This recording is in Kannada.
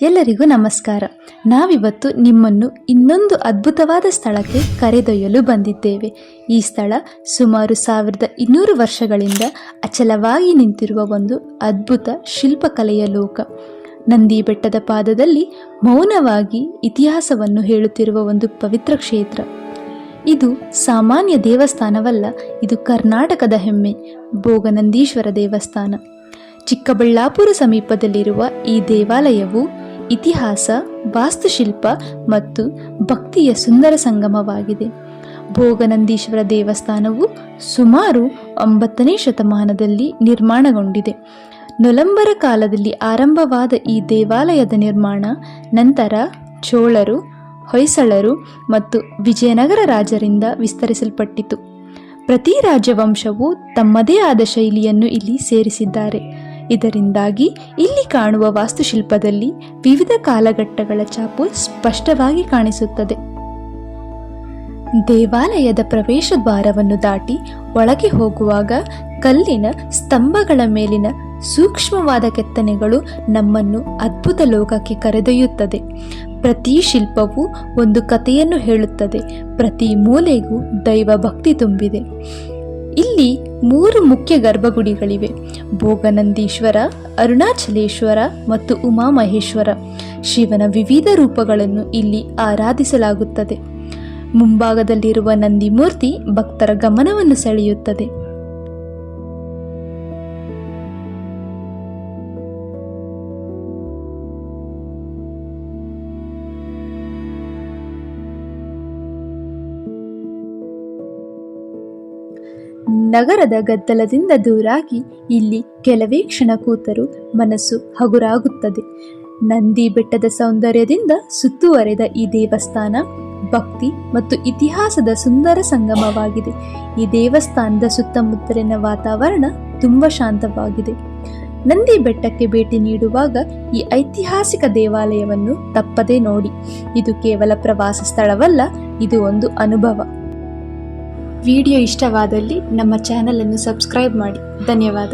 ಎಲ್ಲರಿಗೂ ನಮಸ್ಕಾರ. ನಾವಿವತ್ತು ನಿಮ್ಮನ್ನು ಇನ್ನೊಂದು ಅದ್ಭುತವಾದ ಸ್ಥಳಕ್ಕೆ ಕರೆದೊಯ್ಯಲು ಬಂದಿದ್ದೇವೆ. ಈ ಸ್ಥಳ ಸುಮಾರು 1200 ವರ್ಷಗಳಿಂದ ಅಚಲವಾಗಿ ನಿಂತಿರುವ ಒಂದು ಅದ್ಭುತ ಶಿಲ್ಪಕಲೆಯ ಲೋಕ. ನಂದಿ ಬೆಟ್ಟದ ಪಾದದಲ್ಲಿ ಮೌನವಾಗಿ ಇತಿಹಾಸವನ್ನು ಹೇಳುತ್ತಿರುವ ಒಂದು ಪವಿತ್ರ ಕ್ಷೇತ್ರ. ಇದು ಸಾಮಾನ್ಯ ದೇವಸ್ಥಾನವಲ್ಲ, ಇದು ಕರ್ನಾಟಕದ ಹೆಮ್ಮೆ, ಭೋಗನಂದೀಶ್ವರ ದೇವಸ್ಥಾನ. ಚಿಕ್ಕಬಳ್ಳಾಪುರ ಸಮೀಪದಲ್ಲಿರುವ ಈ ದೇವಾಲಯವು ಇತಿಹಾಸ, ವಾಸ್ತುಶಿಲ್ಪ ಮತ್ತು ಭಕ್ತಿಯ ಸುಂದರ ಸಂಗಮವಾಗಿದೆ. ಭೋಗನಂದೀಶ್ವರ ದೇವಸ್ಥಾನವು ಸುಮಾರು 9ನೇ ಶತಮಾನದಲ್ಲಿ ನಿರ್ಮಾಣಗೊಂಡಿದೆ. ನೊಲಂಬರ ಕಾಲದಲ್ಲಿ ಆರಂಭವಾದ ಈ ದೇವಾಲಯದ ನಿರ್ಮಾಣ ನಂತರ ಚೋಳರು, ಹೊಯ್ಸಳರು ಮತ್ತು ವಿಜಯನಗರ ರಾಜರಿಂದ ವಿಸ್ತರಿಸಲ್ಪಟ್ಟಿತು. ಪ್ರತಿ ರಾಜವಂಶವು ತಮ್ಮದೇ ಆದ ಶೈಲಿಯನ್ನು ಇಲ್ಲಿ ಸೇರಿಸಿದ್ದಾರೆ. ಇದರಿಂದಾಗಿ ಇಲ್ಲಿ ಕಾಣುವ ವಾಸ್ತುಶಿಲ್ಪದಲ್ಲಿ ವಿವಿಧ ಕಾಲಘಟ್ಟಗಳ ಛಾಪು ಸ್ಪಷ್ಟವಾಗಿ ಕಾಣಿಸುತ್ತದೆ. ದೇವಾಲಯದ ಪ್ರವೇಶ ದ್ವಾರವನ್ನು ದಾಟಿ ಒಳಗೆ ಹೋಗುವಾಗ ಕಲ್ಲಿನ ಸ್ತಂಭಗಳ ಮೇಲಿನ ಸೂಕ್ಷ್ಮವಾದ ಕೆತ್ತನೆಗಳು ನಮ್ಮನ್ನು ಅದ್ಭುತ ಲೋಕಕ್ಕೆ ಕರೆದೊಯ್ಯುತ್ತದೆ. ಪ್ರತಿ ಶಿಲ್ಪವು ಒಂದು ಕಥೆಯನ್ನು ಹೇಳುತ್ತದೆ, ಪ್ರತಿ ಮೂಲೆಗೂ ದೈವ ಭಕ್ತಿ ತುಂಬಿದೆ. ಇಲ್ಲಿ 3 ಮುಖ್ಯ ಗರ್ಭಗುಡಿಗಳಿವೆ: ಭೋಗನಂದೀಶ್ವರ, ಅರುಣಾಚಲೇಶ್ವರ ಮತ್ತು ಉಮಾಮಹೇಶ್ವರ. ಶಿವನ ವಿವಿಧ ರೂಪಗಳನ್ನು ಇಲ್ಲಿ ಆರಾಧಿಸಲಾಗುತ್ತದೆ. ಮುಂಭಾಗದಲ್ಲಿರುವ ನಂದಿ ಮೂರ್ತಿ ಭಕ್ತರ ಗಮನವನ್ನು ಸೆಳೆಯುತ್ತದೆ. ನಗರದ ಗದ್ದಲದಿಂದ ದೂರಾಗಿ ಇಲ್ಲಿ ಕೆಲವೇ ಕ್ಷಣ ಕೂತರೂ ಮನಸ್ಸು ಹಗುರಾಗುತ್ತದೆ. ನಂದಿ ಬೆಟ್ಟದ ಸೌಂದರ್ಯದಿಂದ ಸುತ್ತುವರೆದ ಈ ದೇವಸ್ಥಾನ ಭಕ್ತಿ ಮತ್ತು ಇತಿಹಾಸದ ಸುಂದರ ಸಂಗಮವಾಗಿದೆ. ಈ ದೇವಸ್ಥಾನದ ಸುತ್ತಮುತ್ತಲಿನ ವಾತಾವರಣ ತುಂಬ ಶಾಂತವಾಗಿದೆ. ನಂದಿ ಬೆಟ್ಟಕ್ಕೆ ಭೇಟಿ ನೀಡುವಾಗ ಈ ಐತಿಹಾಸಿಕ ದೇವಾಲಯವನ್ನು ತಪ್ಪದೇ ನೋಡಿ. ಇದು ಕೇವಲ ಪ್ರವಾಸ ಸ್ಥಳವಲ್ಲ, ಇದು ಒಂದು ಅನುಭವ. ವಿಡಿಯೋ ಇಷ್ಟವಾದಲ್ಲಿ ನಮ್ಮ ಚಾನಲ್ ಅನ್ನು ಸಬ್ಸ್ಕ್ರೈಬ್ ಮಾಡಿ. ಧನ್ಯವಾದ.